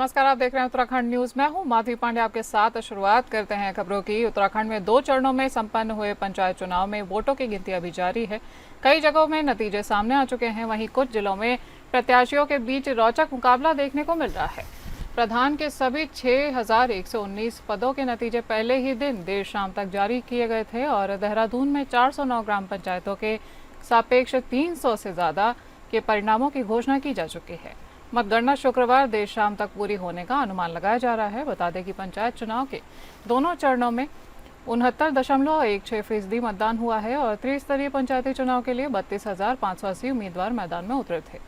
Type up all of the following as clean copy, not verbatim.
नमस्कार, आप देख रहे हैं उत्तराखंड न्यूज। मैं हूं माधवी पांडे आपके साथ। शुरुआत करते हैं खबरों की। उत्तराखंड में 2 चरणों में संपन्न हुए पंचायत चुनाव में वोटों की गिनती अभी जारी है। कई जगहों में नतीजे सामने आ चुके हैं, वहीं कुछ जिलों में प्रत्याशियों के बीच रोचक मुकाबला देखने को मिल रहा है। प्रधान के सभी 6119 पदों के नतीजे पहले ही दिन देर शाम तक जारी किए गए थे और देहरादून में 409 ग्राम पंचायतों के सापेक्ष 300 से ज्यादा के परिणामों की घोषणा की जा चुकी है। मतगणना शुक्रवार देर शाम तक पूरी होने का अनुमान लगाया जा रहा है। बता दें कि पंचायत चुनाव के दोनों चरणों में 69.16% मतदान हुआ है और त्रिस्तरीय पंचायती चुनाव के लिए 32,580 उम्मीदवार मैदान में उतरे थे।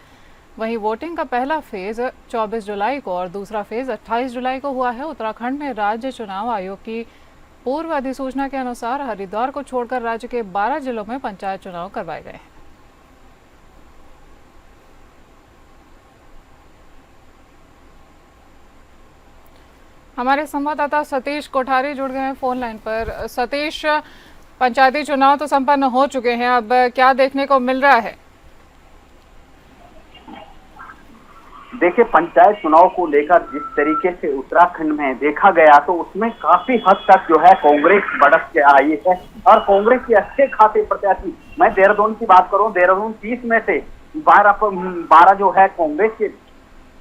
वहीं वोटिंग का पहला फेज 24 जुलाई को और दूसरा फेज 28 जुलाई को हुआ है। उत्तराखंड में राज्य चुनाव आयोग की पूर्व अधिसूचना के अनुसार हरिद्वार को छोड़कर राज्य के 12 जिलों में पंचायत चुनाव करवाए गए हैं। हमारे संवाददाता सतीश कोठारी जुड़ गए हैं फोन लाइन पर। सतीश, पंचायती चुनाव तो संपन्न हो चुके हैं, अब क्या देखने को मिल रहा है? देखिए, पंचायत चुनाव को लेकर जिस तरीके से उत्तराखंड में देखा गया तो उसमें काफी हद तक जो है कांग्रेस बढ़त के आई है और कांग्रेस के अच्छे खासे प्रत्याशी, मैं देहरादून की बात करूं, देहरादून 30 में से 12 जो है कांग्रेस के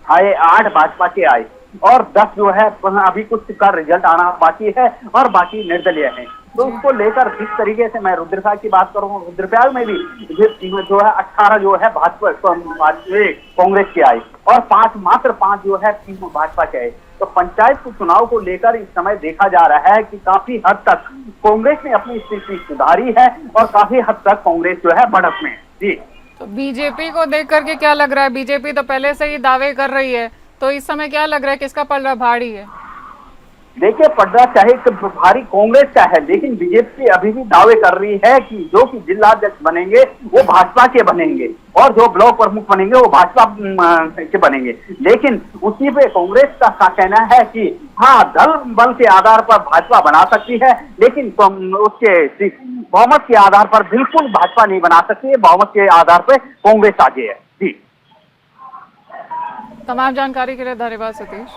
आए, 8 भाजपा के आए और 10 जो है अभी कुछ का रिजल्ट आना बाकी है और बाकी निर्दलीय है। तो उसको लेकर जिस तरीके से मैं रुद्रप्रयाग की बात करूँ, रुद्रप्रयाग में भी जो है 18 जो है भाजपा कांग्रेस के आए और मात्र 5 जो है भाजपा के आए। तो पंचायत चुनाव को लेकर इस समय देखा जा रहा है कि काफी हद तक कांग्रेस ने अपनी स्थिति सुधारी है और काफी हद तक कांग्रेस जो है बढ़त में। जी, तो बीजेपी को देख करके क्या लग रहा है? बीजेपी तो पहले से ही दावे कर रही है, तो इस समय क्या लग रहा है, किसका पलड़ा भारी है? देखिए, पलड़ा चाहे भारी कांग्रेस का है, लेकिन बीजेपी अभी भी दावे कर रही है कि जो कि जिलाध्यक्ष बनेंगे वो भाजपा के बनेंगे और जो ब्लॉक प्रमुख बनेंगे वो भाजपा के बनेंगे। लेकिन उसी पे कांग्रेस का कहना है कि हाँ, दल बल के आधार पर भाजपा बना सकती है, लेकिन उसके बहुमत के आधार पर बिल्कुल भाजपा नहीं बना सकती है, बहुमत के आधार पर कांग्रेस आगे है। जी, तमाम जानकारी के लिए धन्यवाद सतीश।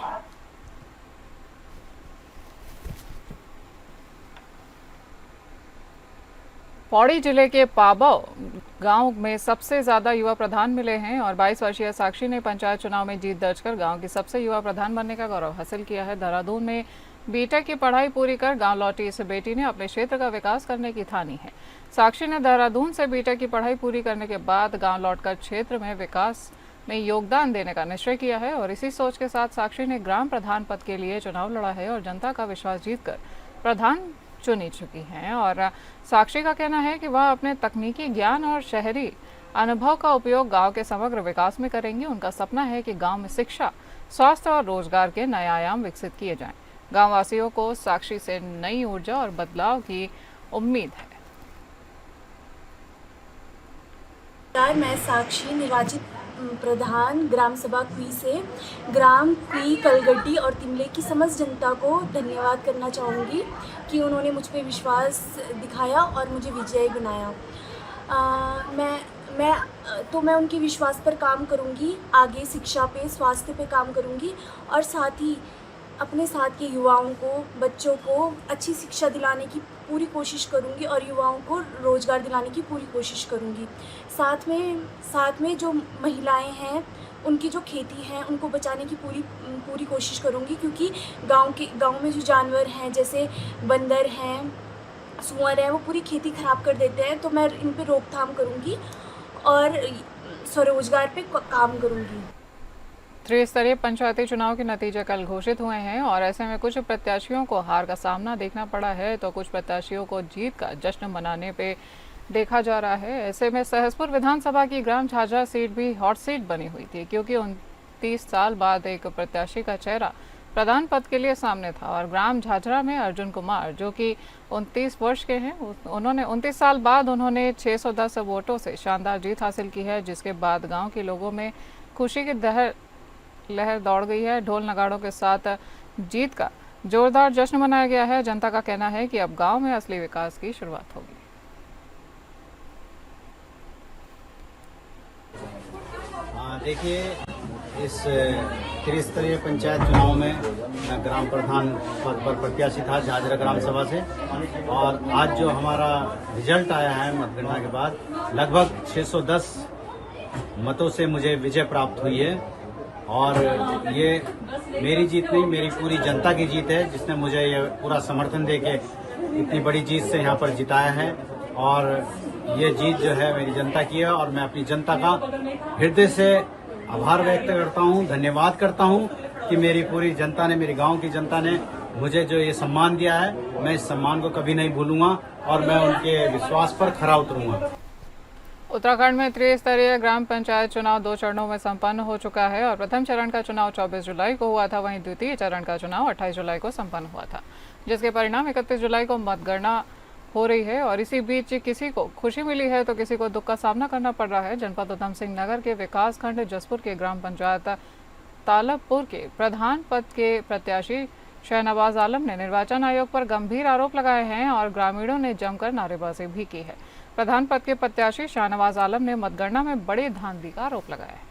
पौड़ी जिले के पाबौ गांव में सबसे ज्यादा युवा प्रधान मिले हैं और 22 वर्षीय साक्षी ने पंचायत चुनाव में जीत दर्ज कर गांव की सबसे युवा प्रधान बनने का गौरव हासिल किया है। देहरादून में बीटेक की पढ़ाई पूरी कर गांव लौटी इस बेटी ने अपने क्षेत्र का विकास करने की ठानी है। साक्षी ने देहरादून से बीटेक की पढ़ाई पूरी करने के बाद गाँव लौटकर क्षेत्र में विकास में योगदान देने का निश्चय किया है और इसी सोच के साथ साक्षी ने ग्राम प्रधान पद के लिए चुनाव लड़ा है और जनता का विश्वास जीतकर प्रधान चुनी चुकी हैं। और साक्षी का कहना है कि वह अपने तकनीकी ज्ञान और शहरी अनुभव का उपयोग गांव के समग्र विकास में करेंगी। उनका सपना है कि गांव में शिक्षा, स्वास्थ्य और रोजगार के नए आयाम विकसित किए जाएं। गांव वासियों को साक्षी से नई ऊर्जा और बदलाव की उम्मीद है। मैं साक्षी, निर्वाचित प्रधान ग्राम सभा क्वी से ग्राम क्वी, कलगड्डी और तिमले की समस्त जनता को धन्यवाद करना चाहूँगी कि उन्होंने मुझ पर विश्वास दिखाया और मुझे विजयी बनाया। मैं उनके विश्वास पर काम करूँगी, आगे शिक्षा पे, स्वास्थ्य पे काम करूँगी और साथ ही अपने साथ के युवाओं को, बच्चों को अच्छी शिक्षा दिलाने की पूरी कोशिश करूँगी और युवाओं को रोज़गार दिलाने की पूरी कोशिश करूँगी। साथ में जो महिलाएं हैं, उनकी जो खेती है उनको बचाने की पूरी कोशिश करूँगी, क्योंकि गांव में जो जानवर हैं जैसे बंदर हैं, सुअर हैं, वो पूरी खेती ख़राब कर देते हैं। तो मैं इन पे रोकथाम करूँगी और स्वरोजगार पे काम करूँगी। त्रिस्तरीय पंचायती चुनाव के नतीजे कल घोषित हुए हैं और ऐसे में कुछ प्रत्याशियों को हार का सामना देखना पड़ा है तो कुछ प्रत्याशियों को जीत का जश्न मनाने पे देखा जा रहा है। ऐसे में सहसपुर विधानसभा की ग्राम झाझरा सीट भी हॉट सीट बनी हुई थी, क्योंकि 29 साल बाद एक प्रत्याशी का चेहरा प्रधान पद के लिए सामने था और ग्राम झाझरा में अर्जुन कुमार, जो कि 29 वर्ष के हैं, उन्होंने 29 साल बाद उन्होंने 610 वोटों से शानदार जीत हासिल की है, जिसके बाद गाँव के लोगों में खुशी की लहर दौड़ गई है। ढोल नगाड़ों के साथ जीत का जोरदार जश्न मनाया गया है। जनता का कहना है कि अब गांव में असली विकास की शुरुआत होगी। देखिए, इस त्रिस्तरीय पंचायत चुनाव में मैं ग्राम प्रधान पद पर प्रत्याशी था झाझरा ग्राम सभा से। और आज जो हमारा रिजल्ट आया है मतगणना के बाद, लगभग 610 मतों से मुझे विजय प्राप्त हुई है। और ये मेरी जीत नहीं, मेरी पूरी जनता की जीत है, जिसने मुझे ये पूरा समर्थन देके इतनी बड़ी जीत से यहाँ पर जिताया है। और ये जीत जो है मेरी जनता की है और मैं अपनी जनता का हृदय से आभार व्यक्त करता हूँ, धन्यवाद करता हूँ कि मेरी पूरी जनता ने, मेरे गांव की जनता ने मुझे जो ये सम्मान दिया है, मैं इस सम्मान को कभी नहीं भूलूंगा और मैं उनके विश्वास पर खरा उतरूंगा। उत्तराखंड में त्रिस्तरीय ग्राम पंचायत चुनाव 2 चरणों में संपन्न हो चुका है और प्रथम चरण का चुनाव 24 जुलाई को हुआ था, वहीं द्वितीय चरण का चुनाव 28 जुलाई को संपन्न हुआ था, जिसके परिणाम 31 जुलाई को मतगणना हो रही है। और इसी बीच किसी को खुशी मिली है तो किसी को दुख का सामना करना पड़ रहा है। जनपद उधम सिंह नगर के विकास खंड जसपुर के ग्राम पंचायत तालबपुर के प्रधान पद के प्रत्याशी शहनवाज आलम ने निर्वाचन आयोग पर गंभीर आरोप लगाए हैं और ग्रामीणों ने जमकर नारेबाजी भी की है। प्रधान पद के प्रत्याशी शहनवाज आलम ने मतगणना में बड़ी धांधली का आरोप लगाया है।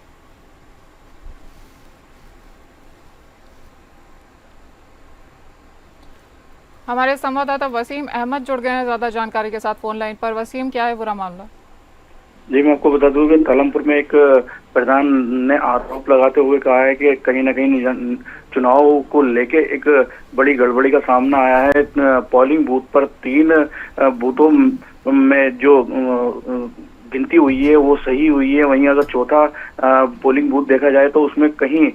हमारे संवाददाता वसीम अहमद जुड़ गए हैं ज्यादा जानकारी के साथ फोन लाइन पर। वसीम, क्या है पूरा मामला? जी, मैं आपको बता दूं कि तालमपुर में एक प्रधान ने आरोप लगाते हुए कहा है कि कहीं ना कहीं चुनाव को लेके एक बड़ी गड़बड़ी का सामना आया है। पोलिंग बूथ पर 3 बूथों में जो गिनती हुई है वो सही हुई है, वहीं अगर चौथा पोलिंग बूथ देखा जाए तो उसमें कहीं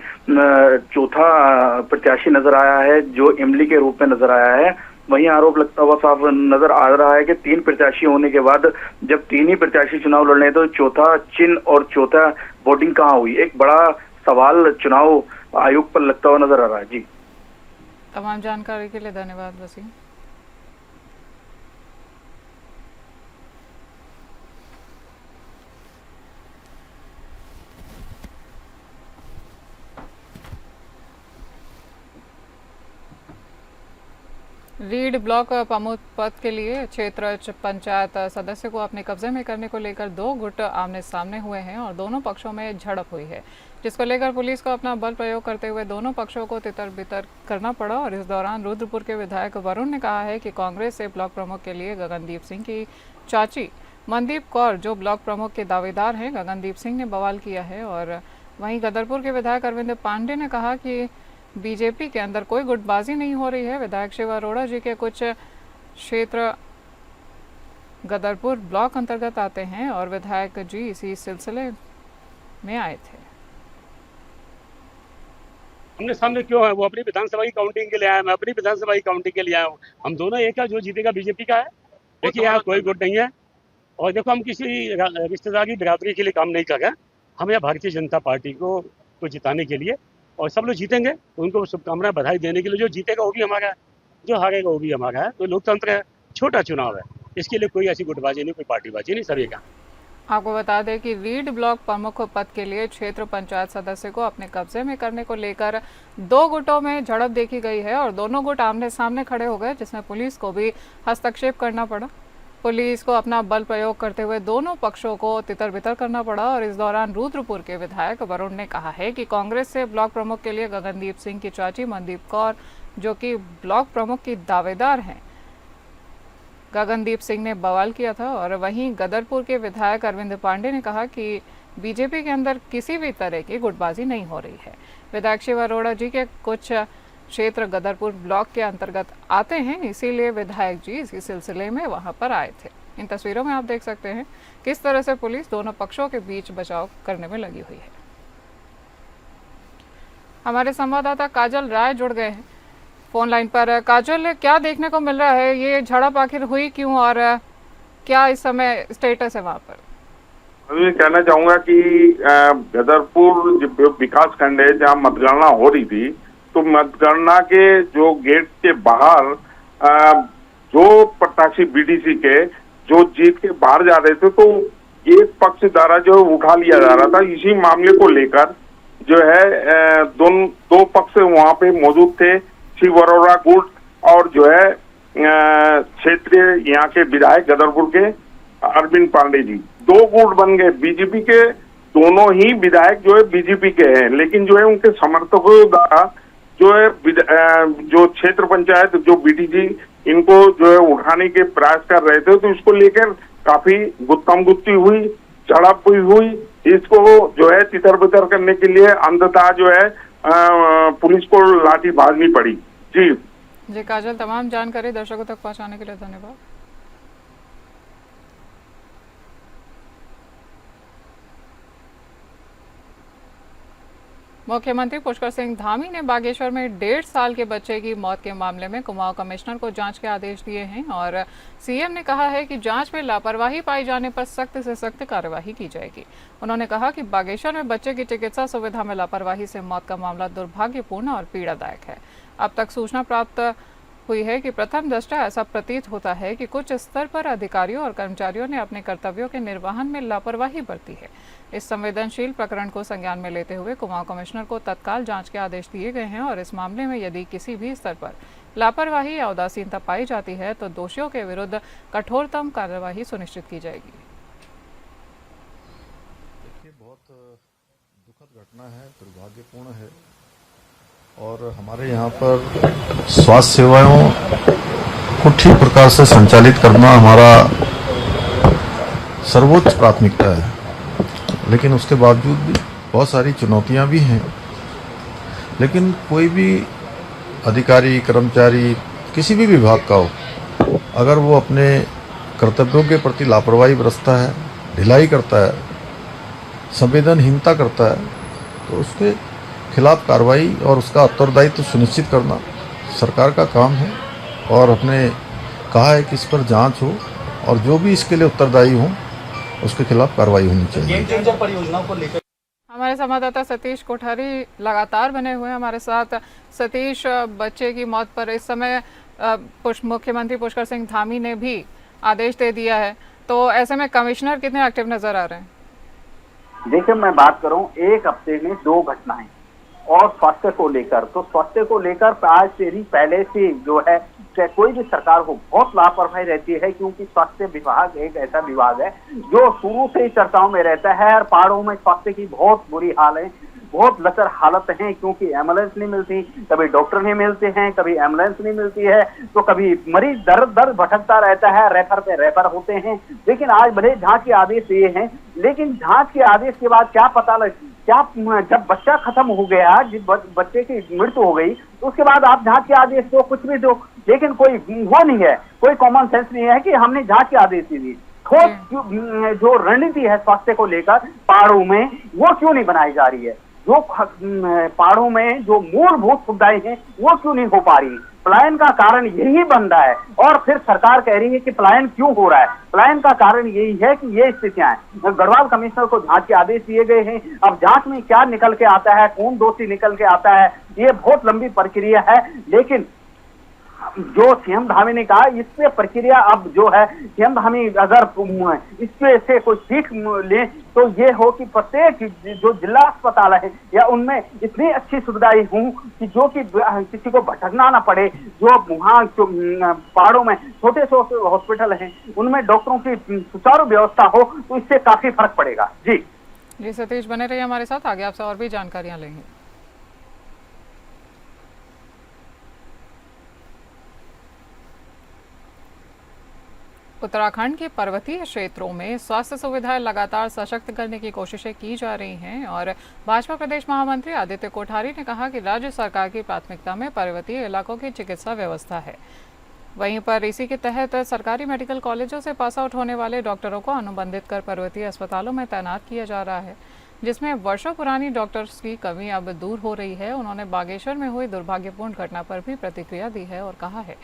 चौथा प्रत्याशी नजर आया है जो इमली के रूप में नजर आया है। वहीं आरोप लगता हुआ साफ नजर आ रहा है कि 3 प्रत्याशी होने के बाद जब 3 ही प्रत्याशी चुनाव लड़ रहे तो चौथा चिन्ह और चौथा वोटिंग कहाँ हुई, एक बड़ा सवाल चुनाव आयोग पर लगता हुआ नजर आ रहा है। जी, तमाम जानकारी के लिए धन्यवाद वसीम। रीड ब्लॉक प्रमुख पद के लिए क्षेत्र पंचायत सदस्य को अपने कब्जे में करने को लेकर 2 गुट आमने सामने हुए हैं और दोनों पक्षों में झड़प हुई है, जिसको लेकर पुलिस को अपना बल प्रयोग करते हुए दोनों पक्षों को तितर बितर करना पड़ा। और इस दौरान रुद्रपुर के विधायक वरुण ने कहा है कि कांग्रेस से ब्लॉक प्रमुख के लिए गगनदीप सिंह की चाची मनदीप कौर जो ब्लॉक प्रमुख के दावेदार हैं, गगनदीप सिंह ने बवाल किया है। और वहीं गदरपुर के विधायक अरविंद पांडे ने कहा कि बीजेपी के अंदर कोई गुटबाजी नहीं हो रही है। विधायक शिव अरोड़ा जी के कुछ क्षेत्र गदरपुर ब्लॉक अंतर्गत आते हैं और विधायक जी इसी सिलसिले में आए थे। हमने सामने क्यों है, वो अपनी विधानसभा की काउंटिंग के लिए आया, मैं अपनी विधानसभा की काउंटिंग के लिए आया हूँ। हम दोनों एक है, जो जीतेगा बीजेपी का है। देखिए, यहाँ कोई गुट नहीं है। और देखो, हम किसी रिश्तेदारी बिरादरी के लिए काम नहीं कर रहे हैं। हम यहाँ भारतीय जनता पार्टी को जिताने के लिए, और सब लोग जीतेंगे तो उनको शुभकामनाएं, बधाई देने के लिए। जो जीतेगा वो भी हमारा है, जो हारेगा वो भी हमारा है। तो लोकतंत्र है, छोटा चुनाव है, इसके लिए कोई ऐसी गुटबाजी नहीं, कोई पार्टीबाजी नहीं, सभी का। आपको बता दें कि रीड ब्लॉक प्रमुख पद के लिए क्षेत्र पंचायत सदस्य को अपने कब्जे में करने को लेकर 2 गुटों में झड़प देखी गई है और दोनों गुट आमने सामने खड़े हो गए, जिसमें पुलिस को भी हस्तक्षेप करना पड़ा। पुलिस को अपना बल प्रयोग करते हुए दोनों पक्षों को तितर बितर करना पड़ा। और इस दौरान रुद्रपुर के विधायक वरुण ने कहा है कि कांग्रेस से ब्लॉक प्रमुख के लिए गगनदीप सिंह की चाची मनदीप कौर जो कि ब्लॉक प्रमुख की दावेदार हैं, गगनदीप सिंह ने बवाल किया था। और वहीं गदरपुर के विधायक अरविंद पांडे ने कहा कि बीजेपी के अंदर किसी भी तरह की गुटबाजी नहीं हो रही है। विधायक शिव अरोड़ा जी के कुछ क्षेत्र गदरपुर ब्लॉक के अंतर्गत आते हैं, इसीलिए विधायक जी इसी सिलसिले में वहां पर आए थे। इन तस्वीरों में आप देख सकते हैं किस तरह से पुलिस दोनों पक्षों के बीच बचाव करने में लगी हुई है। हमारे संवाददाता काजल राय जुड़ गए हैं फोन लाइन पर। काजल, क्या देखने को मिल रहा है, ये झड़प आखिर हुई क्यों और क्या इस समय स्टेटस है वहाँ पर? मैं कहना चाहूंगा कि गदरपुर विकास खंड है जहाँ मतगणना हो रही थी, तो मतगणना के जो गेट के बाहर जो प्रत्याशी बीडीसी के जो जीत के बाहर जा रहे थे, तो एक पक्ष द्वारा जो उठा लिया जा रहा था। इसी मामले को लेकर जो है दो पक्ष वहां पे मौजूद थे, शिव अरोड़ा गुट और जो है क्षेत्रीय यहाँ के विधायक गदरपुर के अरविंद पांडे जी। 2 गुट बन गए। बीजेपी के दोनों ही विधायक जो है बीजेपी के हैं, लेकिन जो है उनके समर्थकों द्वारा जो है जो क्षेत्र पंचायत जो बीडीसी इनको जो है उठाने के प्रयास कर रहे थे, तो इसको लेकर काफी गुत्थम गुत्ती हुई, झड़प हुई। इसको जो है तितर बितर करने के लिए अंततः जो है पुलिस को लाठी भागनी पड़ी। जी काजल, तमाम जानकारी दर्शकों तक पहुंचाने के लिए धन्यवाद। मुख्यमंत्री पुष्कर सिंह धामी ने बागेश्वर में 1.5 साल के बच्चे की मौत के मामले में कुमाऊं कमिश्नर को जांच के आदेश दिए हैं और सीएम ने कहा है कि जांच में लापरवाही पाई जाने पर सख्त से सख्त कार्यवाही की जाएगी। उन्होंने कहा कि बागेश्वर में बच्चे की चिकित्सा सुविधा में लापरवाही से मौत का मामला दुर्भाग्यपूर्ण और पीड़ादायक है। अब तक सूचना प्राप्त हुई है कि प्रथम दृष्टया ऐसा प्रतीत होता है कि कुछ स्तर पर अधिकारियों और कर्मचारियों ने अपने कर्तव्यों के निर्वहन में लापरवाही बरती है। इस संवेदनशील प्रकरण को संज्ञान में लेते हुए कुमाऊं कमिश्नर को तत्काल जांच के आदेश दिए गए हैं और इस मामले में यदि किसी भी स्तर पर लापरवाही या उदासीनता पाई जाती है तो दोषियों के विरुद्ध कठोरतम कार्रवाई सुनिश्चित की जाएगी। देखिए, बहुत दुखद घटना है, दुर्भाग्यपूर्ण है और हमारे यहाँ पर स्वास्थ्य सेवाओं को ठीक प्रकार से संचालित करना हमारा सर्वोच्च प्राथमिकता है, लेकिन उसके बावजूद भी बहुत सारी चुनौतियां भी हैं। लेकिन कोई भी अधिकारी, कर्मचारी किसी भी विभाग का हो, अगर वो अपने कर्तव्यों के प्रति लापरवाही बरतता है, ढिलाई करता है, संवेदनहीनता करता है, तो उसके खिलाफ कार्रवाई और उसका उत्तरदायित्व सुनिश्चित करना सरकार का काम है और अपने कहा है कि इस पर जांच हो और जो भी इसके लिए उत्तरदायी हो उसके खिलाफ कार्रवाई होनी चाहिए। गेम चेंजर परियोजनाओं को लेकर हमारे संवाददाता सतीश कोठारी लगातार बने हुए हैं हमारे साथ। सतीश, बच्चे की मौत पर इस समय मुख्यमंत्री पुष्कर सिंह धामी ने भी आदेश दे दिया है, तो ऐसे में कमिश्नर कितने एक्टिव नजर आ रहे हैं? देखिए, मैं बात करूं, एक हफ्ते में 2 घटनाएं और स्वास्थ्य को लेकर, तो स्वास्थ्य को लेकर आज से ही पहले से जो है कोई भी सरकार हो बहुत लापरवाही रहती है, क्योंकि स्वास्थ्य विभाग एक ऐसा विभाग है जो शुरू से ही चर्चाओं में रहता है और पहाड़ों में स्वास्थ्य की बहुत बुरी हाल है, बहुत लचर हालत है, क्योंकि एम्बुलेंस नहीं मिलती, कभी डॉक्टर नहीं मिलते हैं, कभी एम्बुलेंस नहीं मिलती है, तो कभी मरीज दर दर भटकता रहता है, रेफर पे रेफर होते हैं। लेकिन आज भले जांच के आदेश दिए हैं, लेकिन जांच के आदेश के बाद क्या पता जब बच्चा खत्म हो गया, जिस बच्चे की मृत्यु हो गई, तो उसके बाद आप जांच के आदेश दो, कुछ भी दो, लेकिन कोई वो नहीं है, कोई कॉमन सेंस नहीं है कि हमने जांच के आदेश दिए। ठोस जो रणनीति है स्वास्थ्य को लेकर पहाड़ों में, वो क्यों नहीं बनाई जा रही है? जो पहाड़ों में जो मूलभूत सुविधाएं हैं वो क्यों नहीं हो पा रही? पलायन का कारण यही बन रहा है और फिर सरकार कह रही है कि पलायन क्यों हो रहा है। पलायन का कारण यही है कि ये स्थितियां हैं। गढ़वाल कमिश्नर को जांच के आदेश दिए गए हैं। अब जांच में क्या निकल के आता है, कौन दोषी निकल के आता है, ये बहुत लंबी प्रक्रिया है। लेकिन जो सीएम धामी ने कहा, इससे प्रक्रिया अब जो है सीएम धामी अगर इसमें से कोई सीख ले तो ये हो कि प्रत्येक जो जिला अस्पताल है या उनमें इतनी अच्छी सुविधाएं हों कि जो कि किसी को भटकना ना पड़े। जो वहाँ पहाड़ों में छोटे छोटे हॉस्पिटल हैं उनमें डॉक्टरों की सुचारू व्यवस्था हो तो इससे काफी फर्क पड़ेगा। जी सतीश, बने रहिए हमारे साथ, आगे आपसे और भी जानकारियां लेंगे। उत्तराखंड के पर्वतीय क्षेत्रों में स्वास्थ्य सुविधाएं लगातार सशक्त करने की कोशिशें की जा रही हैं और भाजपा प्रदेश महामंत्री आदित्य कोठारी ने कहा कि राज्य सरकार की प्राथमिकता में पर्वतीय इलाकों की चिकित्सा व्यवस्था है। वहीं पर इसी के तहत सरकारी मेडिकल कॉलेजों से पास आउट होने वाले डॉक्टरों को अनुबंधित कर पर्वतीय अस्पतालों में तैनात किया जा रहा है, जिसमें वर्षों पुरानी डॉक्टर्स की कमी अब दूर हो रही है। उन्होंने बागेश्वर में हुई दुर्भाग्यपूर्ण घटना पर भी प्रतिक्रिया दी है और कहा है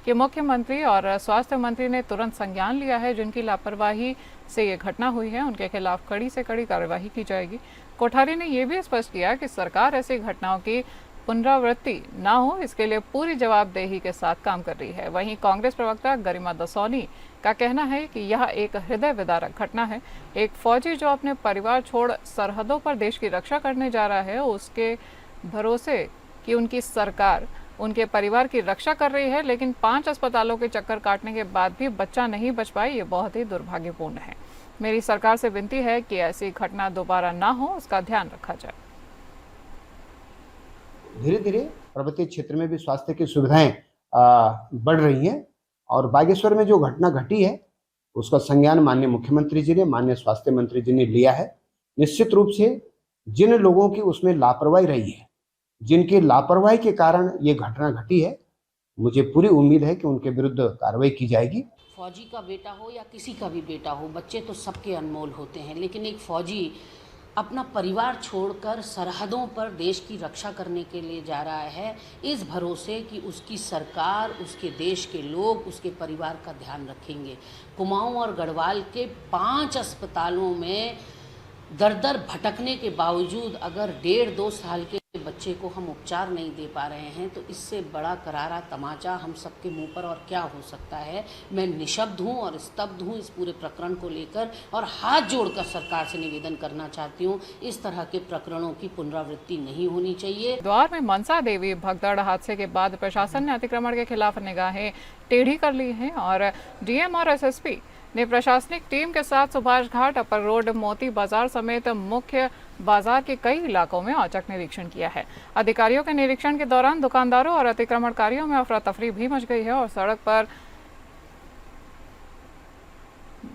कि मुख्यमंत्री और स्वास्थ्य मंत्री ने तुरंत संज्ञान लिया है। जिनकी लापरवाही से ये घटना हुई है उनके खिलाफ कड़ी से कड़ी कार्रवाई की जाएगी। कोठारी ने यह भी स्पष्ट किया कि सरकार ऐसी घटनाओं की पुनरावृत्ति ना हो, इसके लिए पूरी जवाबदेही के साथ काम कर रही है। वहीं कांग्रेस प्रवक्ता गरिमा दसौनी का कहना है कि यह एक हृदय विदारक घटना है। एक फौजी जो अपने परिवार छोड़ सरहदों पर देश की रक्षा करने जा रहा है, उसके भरोसे कि उनकी सरकार उनके परिवार की रक्षा कर रही है, लेकिन 5 अस्पतालों के चक्कर काटने के बाद भी बच्चा नहीं बच पाई, ये बहुत ही दुर्भाग्यपूर्ण है। मेरी सरकार से विनती है कि ऐसी घटना दोबारा ना हो, उसका ध्यान रखा जाए। धीरे धीरे पर्वतीय क्षेत्र में भी स्वास्थ्य की सुविधाएं बढ़ रही हैं और बागेश्वर में जो घटना घटी है उसका संज्ञान माननीय मुख्यमंत्री जी ने, माननीय स्वास्थ्य मंत्री जी ने लिया है। निश्चित रूप से जिन लोगों की उसमें लापरवाही रही है, जिनकी लापरवाही के कारण ये घटना घटी है, मुझे पूरी उम्मीद है कि उनके विरुद्ध कार्रवाई की जाएगी। फौजी का बेटा हो या किसी का भी बेटा हो, बच्चे तो सबके अनमोल होते हैं, लेकिन एक फौजी अपना परिवार छोड़कर सरहदों पर देश की रक्षा करने के लिए जा रहा है, इस भरोसे कि उसकी सरकार, उसके देश के लोग उसके परिवार का ध्यान रखेंगे। कुमाऊं और गढ़वाल के 5 अस्पतालों में दर भटकने के बावजूद अगर 1.5-2 साल के बच्चे को हम उपचार नहीं दे पा रहे हैं, तो इससे बड़ा करारा तमाचा हम सबके मुंह पर और क्या हो सकता है। मैं निशब्द हूं और स्तब्ध हूं इस पूरे प्रकरण को लेकर, और हाथ जोड़कर सरकार से निवेदन करना चाहती हूं, इस तरह के प्रकरणों की पुनरावृत्ति नहीं होनी चाहिए। हरिद्वार में मनसा देवी भगदड़ हादसे के बाद प्रशासन ने अतिक्रमण के खिलाफ निगाहें टेढ़ी कर ली हैं और डीएम और एसएसपी ने प्रशासनिक टीम के साथ सुभाष घाट, अपर रोड, मोती बाजार समेत मुख्य बाजार के कई इलाकों में औचक निरीक्षण किया है। अधिकारियों के निरीक्षण के दौरान दुकानदारों और अतिक्रमणकारियों में अफरा तफरी भी मच गई है और सड़क पर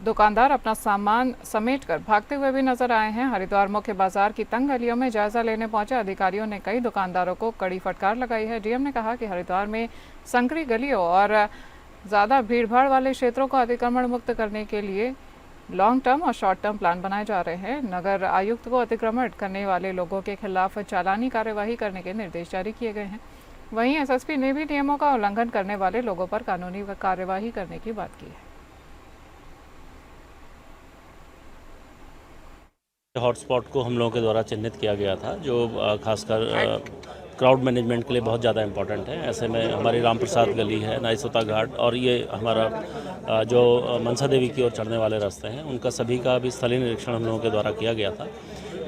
दुकानदार अपना सामान समेटकर भागते हुए भी नजर आए हैं। हरिद्वार मुख्य बाजार की तंग गलियों में जायजा लेने पहुंचे अधिकारियों ने कई दुकानदारों को कड़ी फटकार लगाई है। डीएम ने कहा कि हरिद्वार में संकरी गलियों और ज़्यादा भीड़भाड़ वाले क्षेत्रों को अतिक्रमण मुक्त करने के लिए लॉन्ग टर्म और शॉर्ट टर्म प्लान बनाए जा रहे हैं। नगर आयुक्त को अतिक्रमण करने वाले लोगों के खिलाफ चालानी कार्यवाही करने के निर्देश जारी किए गए हैं। वहीं एसएसपी ने भी नियमों का उल्लंघन करने वाले लोगों पर कानूनी कार्यवाही करने की बात की है। हॉटस्पॉट को हम लोगों के द्वारा चिन्हित किया गया था, जो खासकर क्राउड मैनेजमेंट के लिए बहुत ज़्यादा इम्पोर्टेंट है। ऐसे में हमारी राम प्रसाद गली है, नाइसोता घाट और ये हमारा जो मनसा देवी की ओर चढ़ने वाले रास्ते हैं, उनका सभी का भी स्थलीय निरीक्षण हम लोगों के द्वारा किया गया था।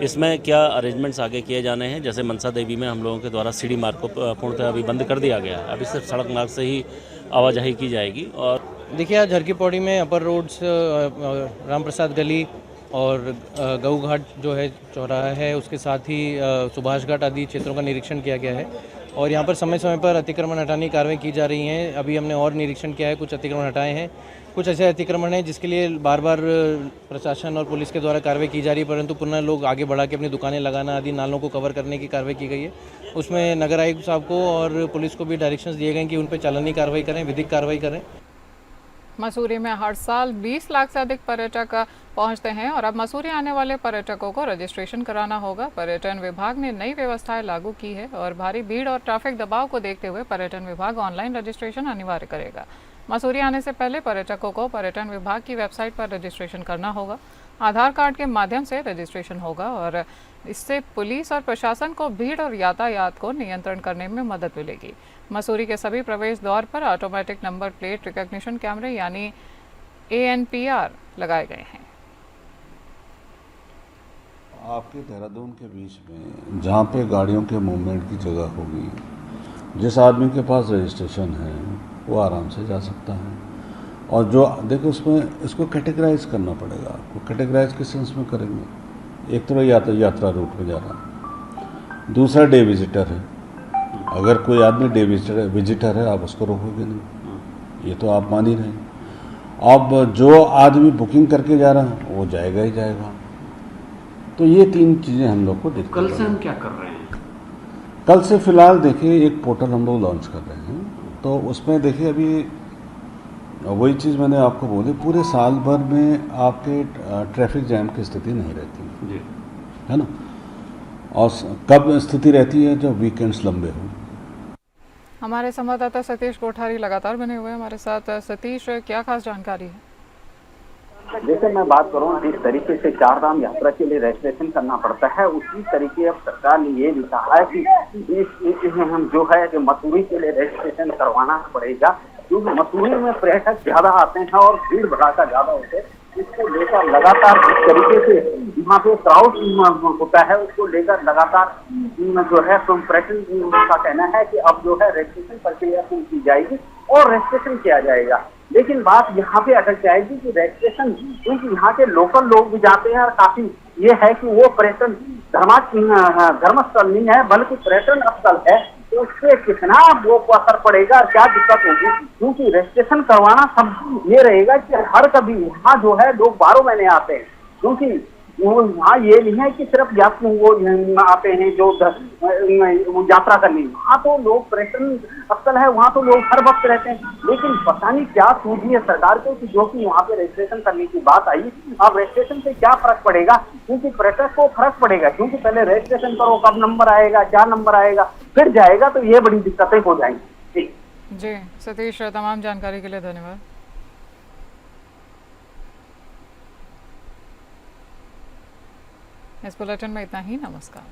इसमें क्या अरेंजमेंट्स आगे किए जाने हैं, जैसे मनसा देवी में हम लोगों के द्वारा सीढ़ी मार्ग को पूर्णतः अभी बंद कर दिया गया है। अभी सिर्फ सड़क मार्ग से ही आवाजाही की जाएगी। और देखिए, आज झरकी पौड़ी में अपर रोड्स, राम प्रसाद गली और गऊ घाट जो है चौराहा है, उसके साथ ही सुभाष घाट आदि क्षेत्रों का निरीक्षण किया गया है और यहाँ पर समय समय पर अतिक्रमण हटाने की कार्रवाई की जा रही है। अभी हमने और निरीक्षण किया है, कुछ अतिक्रमण हटाए हैं, कुछ ऐसे अतिक्रमण हैं जिसके लिए बार बार प्रशासन और पुलिस के द्वारा कार्रवाई की जा रही है, परंतु पुनः लोग आगे बढ़ा के अपनी दुकानें लगाना आदि नालों को कवर करने की कार्रवाई की गई है। उसमें नगर आयुक्त साहब को और पुलिस को भी डायरेक्शंस दिए गए कि उन पर चालानी कार्रवाई करें, विधिक कार्रवाई करें। मसूरी में हर साल 20 लाख से अधिक पर्यटक पहुंचते हैं और अब मसूरी आने वाले पर्यटकों को रजिस्ट्रेशन कराना होगा। पर्यटन विभाग ने नई व्यवस्थाएं लागू की है और भारी भीड़ और ट्रैफिक दबाव को देखते हुए पर्यटन विभाग ऑनलाइन रजिस्ट्रेशन अनिवार्य करेगा। मसूरी आने से पहले पर्यटकों को पर्यटन विभाग की वेबसाइट पर रजिस्ट्रेशन करना होगा। आधार कार्ड के माध्यम से रजिस्ट्रेशन होगा और इससे पुलिस और प्रशासन को भीड़ और यातायात को नियंत्रण करने में मदद मिलेगी। मसूरी के सभी प्रवेश द्वार पर ऑटोमेटिक नंबर प्लेट रिकॉग्निशन कैमरे यानी ANPR लगाए गए हैं। आपके देहरादून के बीच में जहाँ पे गाड़ियों के मूवमेंट की जगह होगी, जिस आदमी के पास रजिस्ट्रेशन है वो आराम से जा सकता है। और जो देखो उसमें इसको कैटेगराइज करना पड़ेगा। आपको कैटेगराइज किस सेंस में करेंगे? एक तो यात्रा रूट में जा रहा, दूसरा डे विजिटर है। अगर कोई आदमी डे विजिटर है आप उसको रोकोगे नहीं, ये तो आप मान ही रहे हैं। अब जो आदमी बुकिंग करके जा रहा है वो जाएगा ही जाएगा। तो ये 3 चीज़ें हम लोग को दिक्कत। कल से हम क्या कर रहे हैं? कल से फिलहाल देखिए एक पोर्टल हम लोग लॉन्च कर रहे हैं, तो उसमें देखिए अभी वही चीज़ मैंने आपको बोली, पूरे साल भर में आपके ट्रैफिक जैम की स्थिति नहीं रहती जी, है ना। और कब स्थिति रहती है? जब वीकेंड्स लंबे हों। हमारे संवाददाता सतीश कोठारी लगातार बने हुए हमारे साथ। सतीश, क्या खास जानकारी है? जैसे मैं बात करूं, जिस तरीके से 4 धाम यात्रा के लिए रजिस्ट्रेशन करना पड़ता है, उसी तरीके अब सरकार ने ये भी कहा है कि हम जो है कि मसूरी के लिए रजिस्ट्रेशन करवाना पड़ेगा, क्योंकि मसूरी में पर्यटक ज्यादा आते हैं और भीड़ भड़ाका ज्यादा होते हैं। इसको लेकर लगातार जिस तरीके से यहाँ पे क्राउड होता है, उसको लेकर लगातार जो है पर्यटन का कहना है कि अब जो है रजिस्ट्रेशन प्रक्रिया की जाएगी और रजिस्ट्रेशन किया जाएगा। लेकिन बात यहाँ पे अटक जाएगी कि रजिस्ट्रेशन, क्योंकि यहाँ के लोकल लोग भी जाते हैं और काफी ये है कि वो पर्यटन धर्मस्थल नहीं है बल्कि पर्यटन स्थल है, तो उससे कितना वो असर पड़ेगा और क्या दिक्कत होगी, क्योंकि रजिस्ट्रेशन करवाना सब ये रहेगा कि हर कभी यहाँ जो है लोग 12 महीने आते हैं, क्योंकि वो यहाँ ये नहीं है कि सिर्फ यात्री वो आते हैं जो यात्रा करनी, वहाँ तो लोग पर्यटन स्थल है, वहाँ तो लोग हर वक्त रहते हैं। लेकिन पता नहीं क्या सूझी है सरकार को कि जो कि वहाँ पे रजिस्ट्रेशन करने की बात आई, अब रजिस्ट्रेशन से क्या फर्क पड़ेगा, क्योंकि पर्यटक को फर्क पड़ेगा, क्योंकि पहले रजिस्ट्रेशन करो, कब नंबर आएगा, क्या नंबर आएगा, फिर जाएगा, तो ये बड़ी दिक्कतें हो जाएंगी। जी सतीश, तमाम जानकारी के लिए धन्यवाद। इस बुलेटिन में इतना ही, नमस्कार।